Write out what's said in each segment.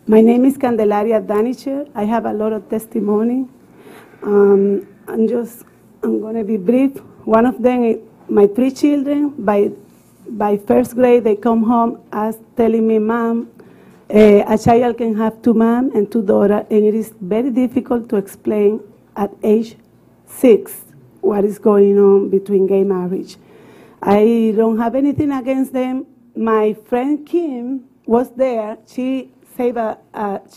My name is Candelaria Danicher. I have a lot of testimony. I'm going to be brief. One of them is my 3 children. By first grade, they come home as telling me, Mom, a child can have 2 mom and 2 daughters, and it is very difficult to explain at age 6 what is going on between gay marriage. I don't have anything against them. My friend Kim was there. She saved a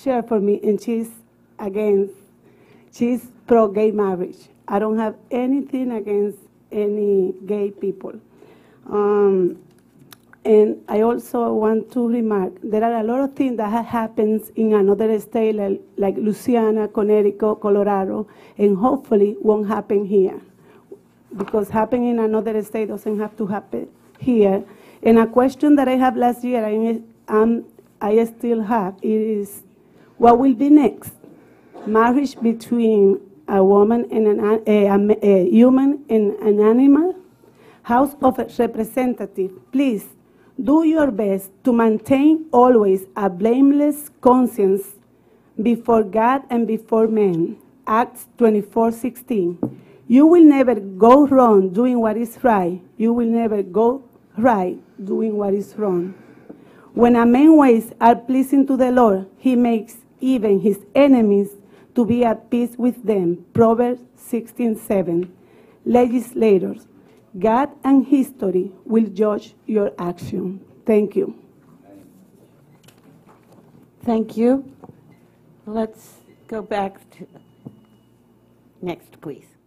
chair for me, and she's pro-gay marriage. I don't have anything against any gay people. And I also want to remark, there are a lot of things that happens in another state like Louisiana, Connecticut, Colorado, and hopefully won't happen here. Because happening in another state doesn't have to happen here. And a question that I have last year, I still have, is what will be next? Marriage between a woman and a human and an animal? House of Representatives, please do your best to maintain always a blameless conscience before God and before men. Acts 24:16. You will never go wrong doing what is right. You will never go right doing what is wrong. When a man's ways are pleasing to the Lord, he makes even his enemies to be at peace with them. Proverbs 16:7. Legislators, God and history will judge your action. Thank you. Thank you. Let's go back to next, please.